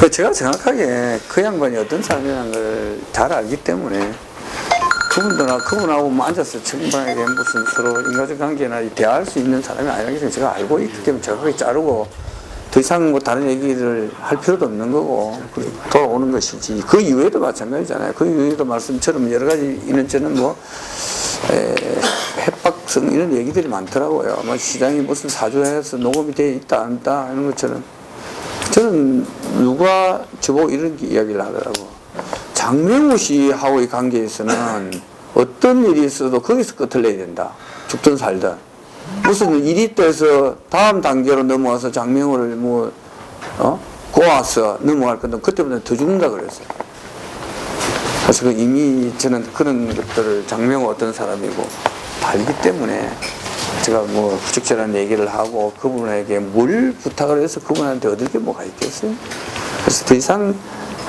그 제가 정확하게 그 양반이 어떤 사람이라는 걸 잘 알기 때문에 그분하고 뭐 앉아서 정반하게 무슨 서로 인간적 관계나 대화할 수 있는 사람이 아니라는 걸 제가 알고 있기 때문에 정확하게 자르고 더 이상 뭐 다른 얘기를 할 필요도 없는 거고 돌아오는 것이지. 그 이후에도 마찬가지잖아요. 그 이후에도 말씀처럼 여러 가지 이런저런 뭐 협박성 이런 얘기들이 많더라고요. 뭐 시장이 무슨 사주해서 녹음이 돼 있다 안 있다 이런 것처럼. 저는 누가 저보고 이런 이야기를 하더라고. 장명호 씨하고의 관계에서는 어떤 일이 있어도 거기서 끝을 내야 된다. 죽든 살든. 무슨 일이 있대서 다음 단계로 넘어와서 장명호를 고아서 넘어갈 건데 그때보다 더 죽는다 그랬어요. 그래서 이미 저는 그런 것들을 장명호 어떤 사람이고 다 알기 때문에 제가 뭐 부적절한 얘기를 하고 그분에게 뭘 부탁을 해서 그분한테 얻을 게 뭐가 있겠어요? 그래서 더 이상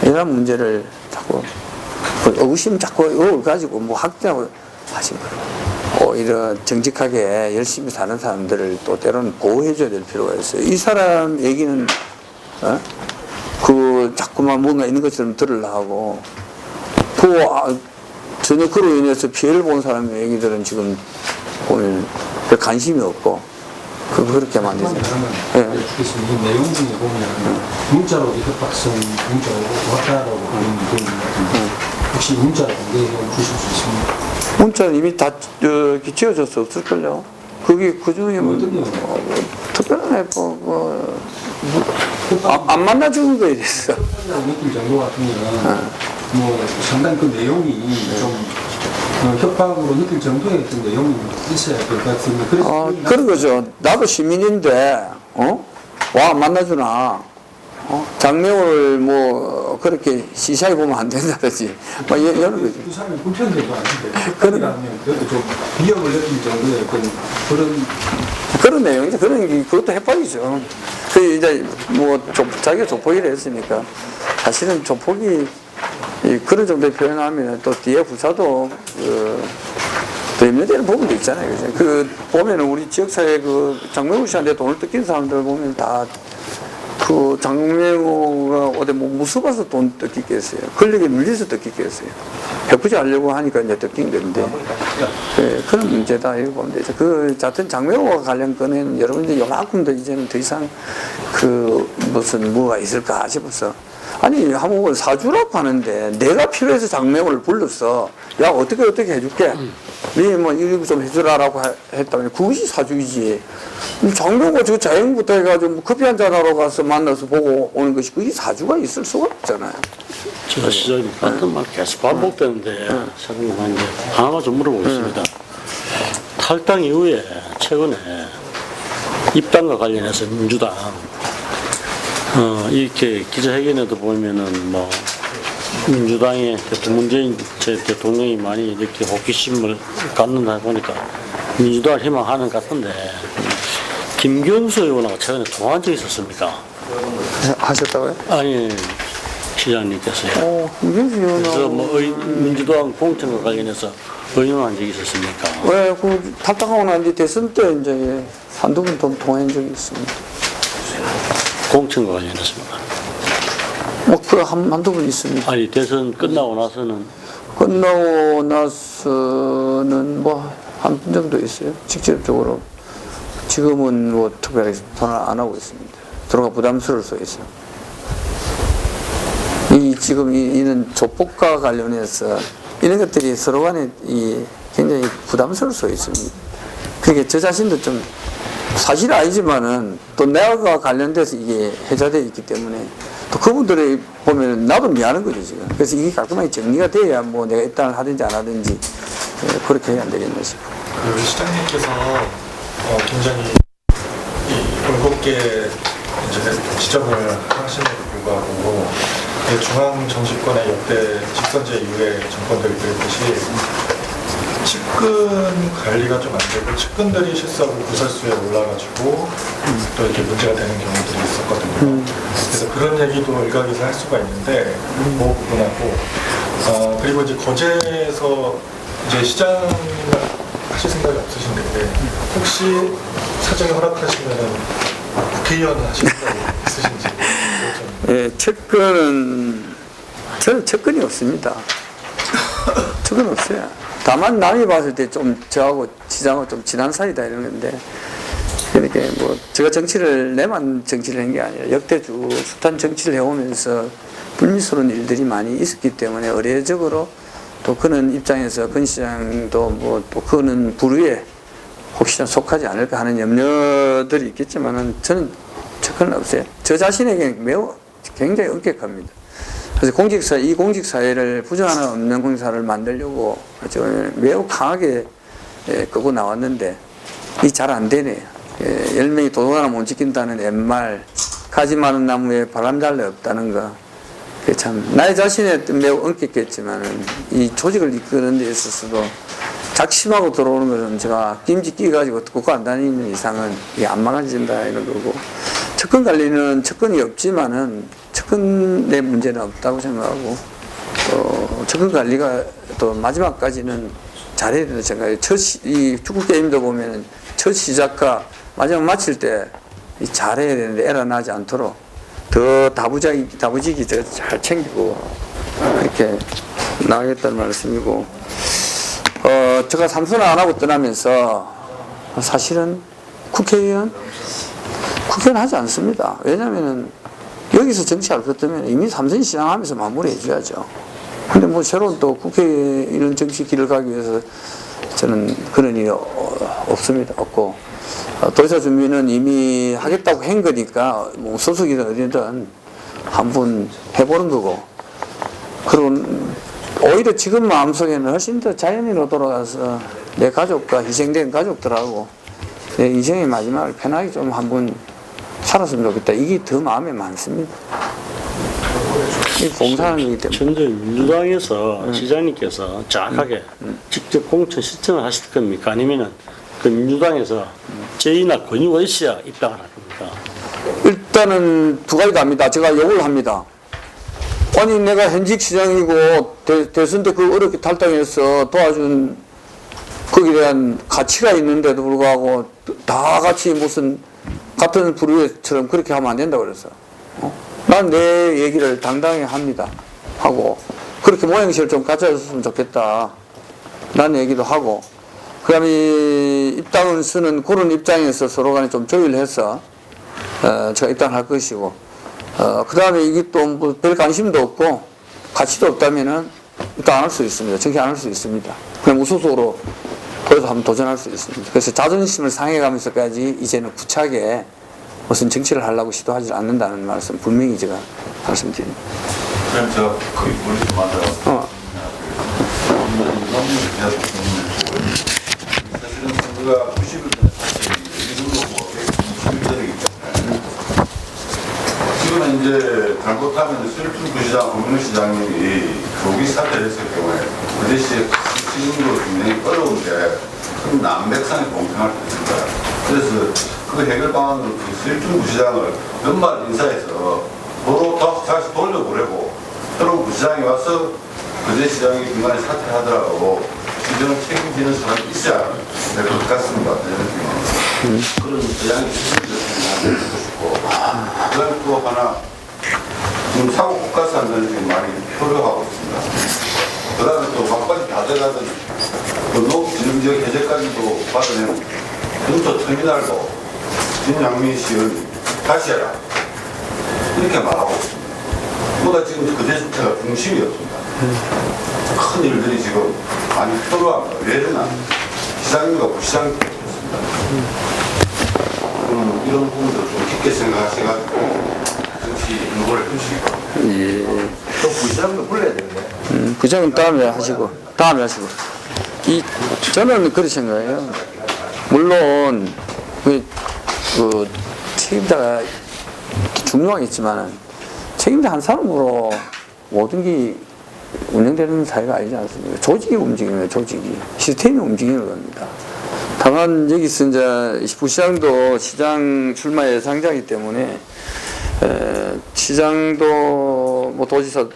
이런 문제를 자꾸 의심 자꾸 이걸 가지고 뭐 확대하고 하신 거예요. 오히려 정직하게 열심히 사는 사람들을 또 때로는 보호해줘야 될 필요가 있어요. 이 사람 얘기는 그 자꾸만 뭔가 있는 것처럼 들으려고 전혀 그로 인해서 피해를 본 사람의 얘기들은 지금 보면 별 관심이 없고 그렇게 만들죠. 네. 이 내용 중에 보면 문자로 협박성 문자로 왔다라고 하는 부분이 같은데 혹시 문자로 공개해 주실 수 있습니까? 문자는 이미 다 지워져서 없을걸요. 그게 그 중에 뭐 특별한 안 만나주는 거에 대해서. 느낌 정도 같으면 뭐 상당히 그 내용이 좀 협박으로 느낄 정도의 어떤 내용이 있어야 될 것 같은데 그래서 그런 거죠. 나도 시민인데 와 만나주나 장명을 뭐 그렇게 시시하게 보면 안 된다든지 뭐 이런 거죠. 그 사람이 불편해도 아닌데 협박이라면 그래도 좀 위협을 느낄 정도의 그런 내용이죠. 그것도 협박이죠. 그 이제 뭐 자기가 조폭이라 했으니까 사실은 조폭이 그런 정도의 표현하면 또 뒤에 부사도 또 염려되는 부분도 있잖아요. 그죠? 보면은 우리 지역사회 장명호 씨한테 돈을 뜯긴 사람들 보면 다 장명호가 어디 뭐 무서워서 돈 뜯기겠어요. 권력에 눌려서 뜯기겠어요. 베푸지 않으려고 하니까 이제 뜯긴 건데. 그런 문제다. 이렇게 보면 되죠. 하여튼 장명호와 관련 건에는 여러분들 요만큼도 이제는 더 이상 무슨 뭐가 있을까 싶어서. 아니, 한번 사주라고 하는데, 내가 필요해서 장명호를 불렀어. 야, 어떻게 해줄게. 네, 뭐, 이거 좀 해주라라고 했다면, 그것이 사주이지. 장명호 저 자행부터 해가지고 뭐 커피 한잔 하러 가서 만나서 보고 오는 것이 그게 사주가 있을 수가 없잖아요. 제가 시장님 같은 말 계속 반복되는데, 사장님 이제 하나만 좀 물어보겠습니다. 탈당 이후에 최근에 입당과 관련해서 민주당 이렇게 기자회견에도 보면은 뭐 민주당의 문재인 제 대통령이 많이 이렇게 호기심을 갖는다 보니까 민주당을 희망하는 것 같은데 김경수 의원하고 최근에 통화한 적이 있었습니까? 하셨다고요? 아니 시장님께서요. 김경수 의원하고. 그래서 뭐 민주당 공천과 관련해서 의논한 적이 있었습니까? 왜 탈당하고 난 뒤 대선 때 이제 한두 번 좀 통화한 적이 있습니다. 공천과 관련해서입니다. 한두 번 있습니다. 아니 대선 끝나고 나서는 한 번 정도 있어요. 직접적으로. 지금은 뭐 특별히 전화 안 하고 있습니다. 들어가 부담스러울 수 있어요. 지금 이는 조폭과 관련해서 이런 것들이 서로 간에 굉장히 부담스러울 수 있습니다. 그게 저 자신도 좀 사실은 아니지만은 또 내가 관련돼서 이게 해자되어 있기 때문에 또 그분들이 보면 나도 미안한 거죠 지금. 그래서 이게 깔끔하게 정리가 돼야 뭐 내가 입당을 하든지 안 하든지 그렇게 해야 안 되겠나 싶어요. 시장님께서 굉장히 올곧게 이제 지적을 하시는데도 불구하고 중앙 정치권의 역대 직선제 이후의 정권들이 그랬듯이 측근 관리가 좀 안 되고 측근들이 실수하고 구설수에 올라가지고 또 이렇게 문제가 되는 경우들이 있었거든요. 그래서 그런 얘기도 일각에서 할 수가 있는데 그 부분하고 그리고 이제 거제에서 이제 시장을 하실 생각이 없으신데 혹시 사정이 허락하시면 국회의원 하실 생각이 있으신지 예, 측근은 저는 측근이 없습니다. 측근 없어요. 다만 남이 봤을 때 좀 저하고 시장하고 좀 친한 사이다 이런 건데 그러니까 뭐 제가 정치를 내만 정치를 한 게 아니라 역대주 숱한 정치를 해오면서 불미스러운 일들이 많이 있었기 때문에 의례적으로 또 그런 입장에서 권 시장도 뭐 또 그는 부류에 혹시나 속하지 않을까 하는 염려들이 있겠지만은 저는 측근은 없어요. 저 자신에게 매우 굉장히 엄격합니다. 그래서 이 공직사회를 부정 하나 없는 공직사회를 만들려고 저는 매우 강하게 끄고 나왔는데 이 잘 안 되네요. 10명이 도둑 하나 못 지킨다는 옛말, 가지 많은 나무에 바람 잘래 없다는 거. 그게 참 나의 자신에 매우 엄격했지만은 이 조직을 이끄는 데 있어서도 작심하고 들어오는 것은 제가 김치 끼가지고 꽂고 안 다니는 이상은 이게 안 막아진다 이런 거고 측근 관리는 측근이 없지만은 측근의 문제는 없다고 생각하고 또 측근 관리가 또 마지막까지는 잘해야 된다고 생각해요. 이 축구 게임도 보면은 첫 시작과 마지막 마칠 때 잘해야 되는데 에러 나지 않도록 더 다부지기 잘 챙기고 그렇게 나가겠다는 말씀이고 제가 삼선을 안 하고 떠나면서 사실은 국회의원 하지 않습니다. 왜냐면은 여기서 정치할 것 때문에 이미 삼선 시장하면서 마무리 해줘야죠. 근데 뭐 새로운 또 국회의원 정치 길을 가기 위해서 저는 그런 일이 없습니다. 없고 도지사 준비는 이미 하겠다고 한 거니까 뭐 소속이든 어디든 한번 해보는 거고 그리고 오히려 지금 마음속에는 훨씬 더 자연인으로 돌아가서 내 가족과 희생된 가족들하고 내 인생의 마지막을 편하게 좀 한번 살았으면 좋겠다. 이게 더 마음에 많습니다. 이 봉사하는 거기 때문에. 현재 민주당에서 시장님께서 정확하게 직접 공천 신청을 하실 겁니까? 아니면은 그 민주당에서 제의나 권유가 있어야 입당을 할 겁니까? 일단은 두 가지 답니다. 제가 요구를 합니다. 아니 내가 현직 시장이고 대선 때 그 어렵게 탈당해서 도와준 거기에 대한 가치가 있는데도 불구하고 다 같이 무슨 같은 부류처럼 그렇게 하면 안 된다고 그랬어. 난 내 얘기를 당당히 합니다. 하고 그렇게 모양새를 좀 갖춰줬으면 좋겠다. 라는 얘기도 하고 그 다음에 입당을 쓰는 그런 입장에서 서로 간에 좀 조율해서 제가 입당할 것이고 그 다음에 이게 또 뭐 별 관심도 없고 가치도 없다면은 입당 안 할 수 있습니다. 정치 안 할 수 있습니다. 그냥 무소속으로 그래서 한번 도전할 수 있습니다. 그래서 자존심을 상해가면서까지 이제는 구차하게 무슨 정치를 하려고 시도하지 않는다는 말씀 분명히 제가 말씀드립니다. 그럼 제가 거의 머리 좀 맞아요. 사실은 선거가 90일 전에 이름으로 뭐 190일이기 때문에 지금은 이제 잘못하면 슬픈 부시장, 홍문우 시장님이 조기 사퇴를 했을 경우에 그 대시에 지금으로 굉장히 어려운데 큰 남백산에 공평할 수 있습니다. 그래서 그 해결 방안으로 그 슬픈 부시장을 연말 인사해서 도로 다시 돌려보내고 새로운 부시장이 와서 그제 시장이 중간에 사퇴하더라도 시정을 책임지는 사람이 있어야 될 것 같습니다. 그런 부장이 있으면 듣고 싶고 그 다음에 또 하나 지금 사고 국가산을 지금 많이 표류하고 있습니다. 그 다음에 또 막바지 다 돼가던 그 녹지능지역 해제까지도 받아낸 근처 터미널도 진양민 씨는 다시 해라 이렇게 말하고 있습니다. 그보다 지금 그 대신체가 중심이었습니다. 큰 일들이 지금 많이 표류합니다. 왜냐면 시장님과 부시장이 됐습니다. 이런 부분도 좀 깊게 생각하셔가지고 정치 공부를 해주시기 바랍니다. 예. 또 부시장도 불러야 되는데. 부장은 다음에 하시고. 저는 그렇게 생각해요. 물론 그 책임자가 중요하겠지만은 책임자 한 사람으로 모든 게 운영되는 사회가 아니지 않습니까? 조직이 움직이는 거예요, 조직이. 시스템이 움직이는 겁니다. 다만 여기서 이제 부시장도 시장 출마 예상자이기 때문에 시장도 뭐 도지사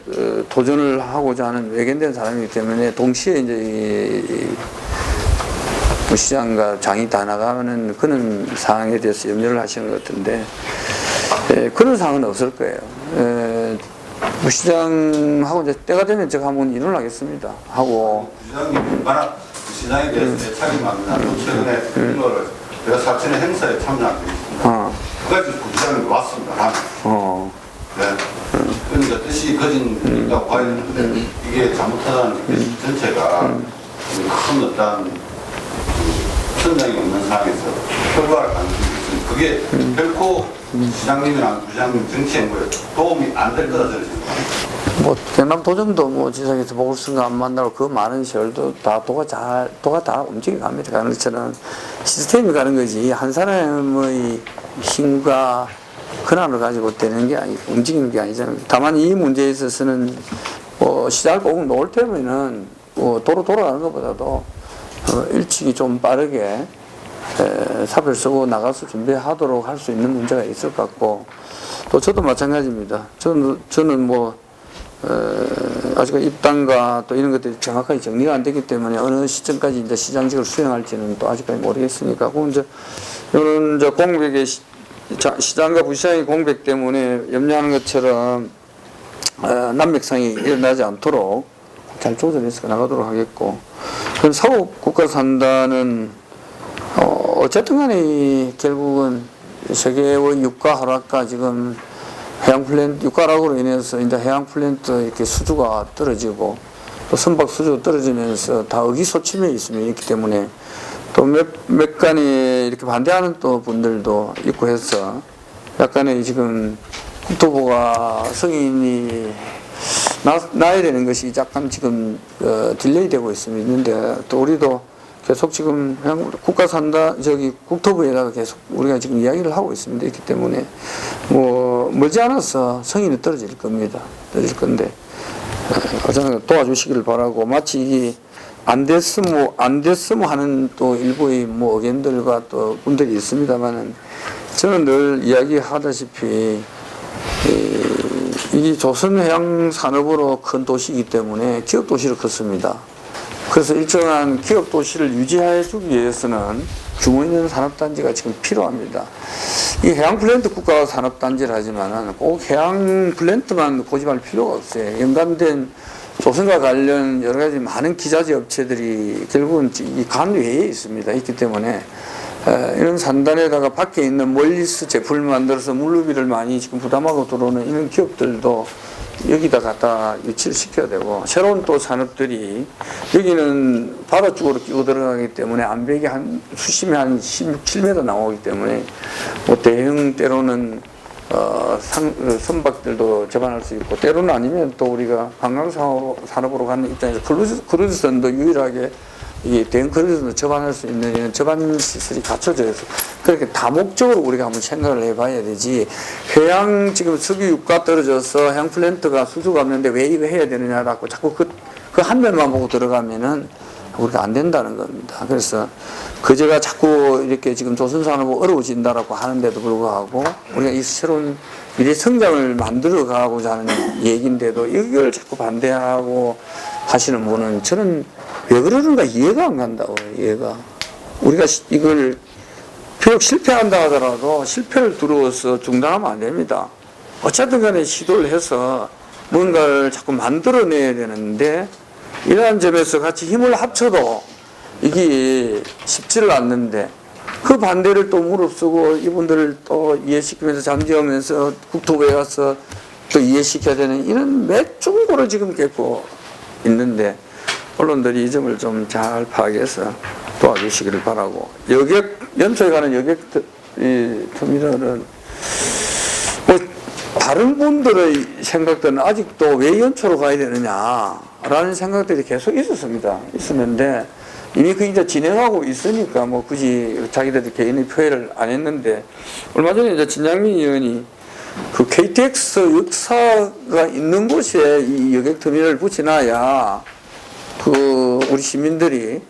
도전을 하고자 하는 외견된 사람이기 때문에 동시에 이제 이 부시장과 장이 다 나가는 그런 상황에 대해서 염려를 하시는 것 같은데 그런 상황은 없을 거예요. 부시장하고 이제 때가 되면 제가 한번 일을 하겠습니다. 하고 부시장님 워낙 시장에 대해서 애착이 많나 또 최근에 이거를 내가 사천의 행사에 참여하고 있습니다. 그까지 부시장이 왔습니다. 네. 그러니까 뜻이 거진 있다고 봐야 되는데 이게 잘못하다는 뜻 전체가 큰 어떤 천장이 없는 상황에서 결과를 가능성이 있습니다. 그게 결코 시장님이랑 부시장님 정치에 뭐 도움이 안 될 거다 저는 생각합니다. 뭐 경남 도정도 뭐 지상에서 보궐선거 안 만나고 그 많은 세월도 다 도가 다 움직여갑니다. 가는 것처럼 시스템이 가는 거지 한 사람의 힘과 권한을 가지고 되는 게 아니고 움직이는 게 아니잖아요. 다만 이 문제에 있어서는 시장을 꼭 놓을 때면은 도로 돌아가는 것보다도 일찍이 좀 빠르게 삽을 쓰고 나가서 준비하도록 할 수 있는 문제가 있을 것 같고 또 저도 마찬가지입니다. 저는 뭐 아직 입당과 또 이런 것들이 정확하게 정리가 안 되기 때문에 어느 시점까지 이제 시장직을 수행할지는 또 아직까지 모르겠으니까 그 이제 이런 이제 공백의 시장과 부시장의 공백 때문에 염려하는 것처럼 난맥상이 일어나지 않도록 잘 조절해서 나가도록 하겠고 그럼 사업 국가 산다는 어쨌든 간에 결국은 세계의 유가 하락과 지금 해양 플랜트 유가 하락으로 인해서 이제 해양 플랜트 이렇게 수주가 떨어지고 또 선박 수주가 떨어지면서 다 의기소침해 있기 때문에 또 몇 간이 이렇게 반대하는 또 분들도 있고 해서 약간의 지금 국토부가 승인이 나야 되는 것이 약간 지금 딜레이 되고 있는데 또 우리도 계속 지금 국가 산다 국토부에다가 계속 우리가 지금 이야기를 하고 있습니다. 있기 때문에 뭐 머지않아서 승인이 떨어질 겁니다. 떨어질 건데 어쨌든 도와주시기를 바라고 마치 이게 안 됐으면 하는 또 일부의 뭐 의견들과 또 분들이 있습니다만은 저는 늘 이야기하다시피 이 조선해양산업으로 큰 도시이기 때문에 기업도시로 컸습니다. 그래서 일정한 기업도시를 유지해주기 위해서는 규모 있는 산업단지가 지금 필요합니다. 이 해양플랜트 국가 산업단지를 하지만은 꼭 해양플랜트만 고집할 필요가 없어요. 연관된 조선과 관련 여러 가지 많은 기자재 업체들이 결국은 이 간 외에 있습니다. 있기 때문에 이런 산단에다가 밖에 있는 멀리서 제품을 만들어서 물류비를 많이 지금 부담하고 들어오는 이런 기업들도 여기다 갖다 유치를 시켜야 되고 새로운 또 산업들이 여기는 바다 쪽으로 끼고 들어가기 때문에 암벽이 한 수심이 한 16, 7m 나오기 때문에 뭐 대형 때로는 선박들도 접안할 수 있고 때로는 아니면 또 우리가 관광산업으로 가는 입장에서 크루즈선도 유일하게 이 대형 크루즈선도 접안할 수 있는 이런 접안 시설이 갖춰져 있어. 그렇게 다목적으로 우리가 한번 생각을 해봐야 되지. 해양 지금 석유 유가 떨어져서 해양 플랜트가 수주가 없는데 왜 이거 해야 되느냐라고 자꾸 그 한 면만 보고 들어가면은 우리가 안 된다는 겁니다. 그래서 그제가 자꾸 이렇게 지금 조선산업이 어려워진다라고 하는데도 불구하고 우리가 이 새로운 미래 성장을 만들어 가고자 하는 얘기인데도 이걸 자꾸 반대하고 하시는 분은 저는 왜 그러는가 이해가 안 간다고 이해가. 우리가 이걸 비록 실패한다 하더라도 실패를 두려워서 중단하면 안 됩니다. 어쨌든 간에 시도를 해서 뭔가를 자꾸 만들어내야 되는데 이러한 점에서 같이 힘을 합쳐도 이게 쉽지를 않는데 그 반대를 또 무릅쓰고 이분들을 또 이해시키면서 잠재우면서 국토부에 가서 또 이해시켜야 되는 이런 맷중고를 지금 겪고 있는데 언론들이 이 점을 좀 잘 파악해서 도와주시기를 바라고 연초에 가는 여객 터미널은 뭐 다른 분들의 생각들은 아직도 왜 연초로 가야 되느냐라는 생각들이 계속 있었는데 이미 그 이제 진행하고 있으니까 뭐 굳이 자기들 개인의 표현을 안 했는데 얼마 전에 이제 진양민 의원이 그 KTX 역사가 있는 곳에 이 여객 터미널을 붙여놔야 그 우리 시민들이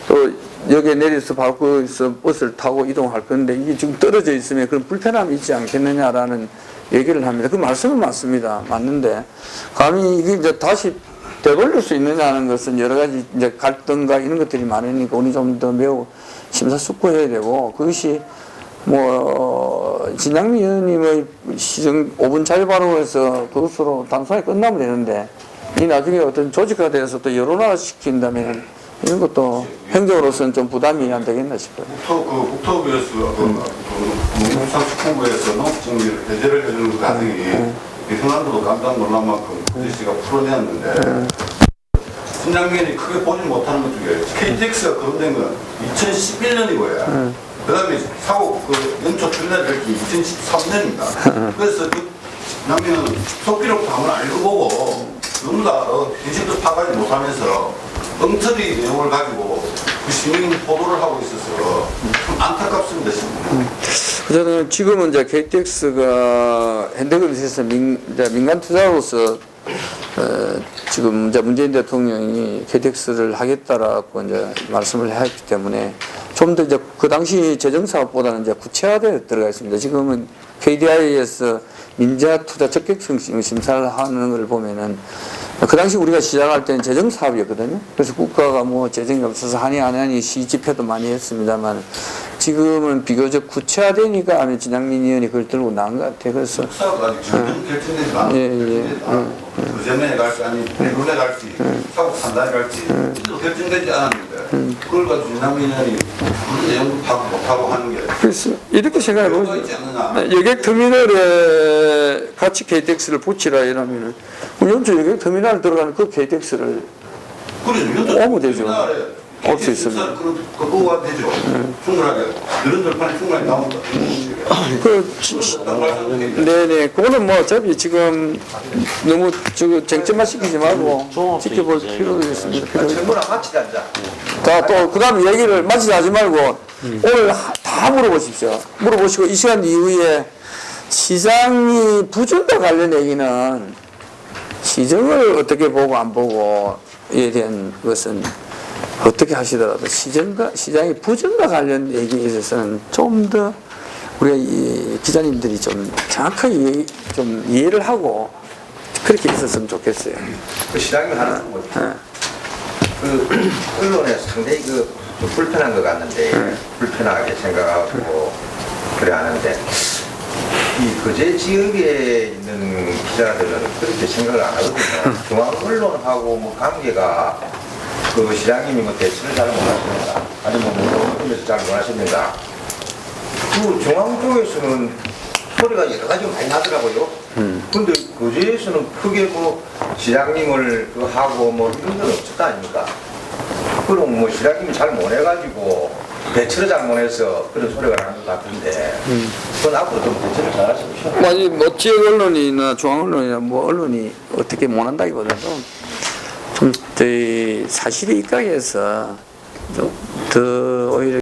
또 여기에 내려서 바로 거기서 버스를 타고 이동할 건데 이게 지금 떨어져 있으면 그런 불편함이 있지 않겠느냐라는 얘기를 합니다. 그 말씀은 맞습니다. 맞는데 감히 이게 이제 다시 되돌릴 수 있느냐는 것은 여러 가지 이제 갈등과 이런 것들이 많으니까 우리 좀 더 매우 심사숙고해야 되고 그것이 뭐 진양미 의원님의 시정 5분 자유 발언에서 그것으로 단순하게 끝나면 되는데 이 나중에 어떤 조직화돼서 또 여론화 시킨다면 이런 것도 행정으로서는 좀 부담이 안 되겠나 싶어요. 국토부에서 농림축산식품부에서 농업정비를 배제를 해주는 그 과정이 현안도도 깜짝 놀란 만큼 DC가 풀어내었는데 신장면이 크게 보지 못하는 것 중에 KTX가 거론된 건 2011년이고요. 그 다음에 사고 연초 출내될 게 2013년입니다. 그래서 그 신장면은 속기록도 한번 읽어보고 너무 다 현실도 파악하지 못하면서 엉터리 내용을 가지고 그 시민 보도를 하고 있어서 좀 안타깝습니다. 저는 지금은 이제 KTX가 현대그룹에서 민간 투자로서 지금 이제 문재인 대통령이 KTX를 하겠다라고 이제 말씀을 했기 때문에 좀 더 이제 그 당시 재정사업보다는 이제 구체화되어 들어가 있습니다. 지금은 KDI에서 민자 투자 적격성 심사를 하는 걸 보면은 그 당시 우리가 시작할 때는 재정사업이었거든요. 그래서 국가가 뭐 재정이 없어서 하니 안 하니 시집회도 많이 했습니다만 지금은 비교적 구체화되니까 아마 진양민 의원이 그걸 들고 나온 것 같아요. 그래서 사업가 아직 전면 결정되지 않았는데 그전에 갈지 아니 내년에 갈지 사업 판단에 갈지 이도 결정되지 않았는데 그걸 가지고 진양민 의원이 그런 내용도 파악 못하고 하는 게 그래서 이렇게 생각해 보죠. 있지 않느냐. 여객터미널에 같이 KTX를 붙이라 이러면은 연초 여객터미널 들어가는 그 KTX를 오면 되죠. 올 수 있습니다. 그거가 되죠. 충분하게 이런 돌판에 충분히 나온다. 네네. 그거는 뭐 어차피 지금 너무 쟁점화 시키지 말고 지켜볼 필요가 있습니다. 정부랑 같이 가자. 자, 또, 그 다음 얘기를 마치지 하지 말고, 오늘 다 물어보십시오. 물어보시고, 이 시간 이후에 시장이 부정과 관련 얘기는 시정을 어떻게 보고 안 보고에 대한 것은 어떻게 하시더라도 시장이 부정과 관련 얘기에 있어서는 좀 더 우리가 이 기자님들이 좀 정확하게 좀 이해를 하고 그렇게 있었으면 좋겠어요. 그 시장이 하는 거죠. 그 언론에서 상당히 좀 불편한 것 같는데 불편하게 생각하고 그래 하는데 이 거제 지역에 있는 기자들은 그렇게 생각을 안 하거든요. 중앙 언론하고 뭐 관계가 그 시장님이 뭐 대처를 잘 못하십니까? 아니면 뭐 언론에서 잘 못하십니까? 그 중앙 쪽에서는 소리가 여러 가지 많이 나더라고요. 근데 거제에서는 크게 뭐 시장님을 그 하고 뭐 이런 건 없었다 아닙니까? 그럼 뭐 시장님이 잘 못해가지고 대처를 잘 못해서 그런 소리가 나는 것 같은데 그건 앞으로 좀 대처를 잘 하십시오. 아니, 뭐 지역 언론이나 중앙 언론이나 뭐 언론이 어떻게 못한다기보다도 좀 사실에 입각해서 더 오히려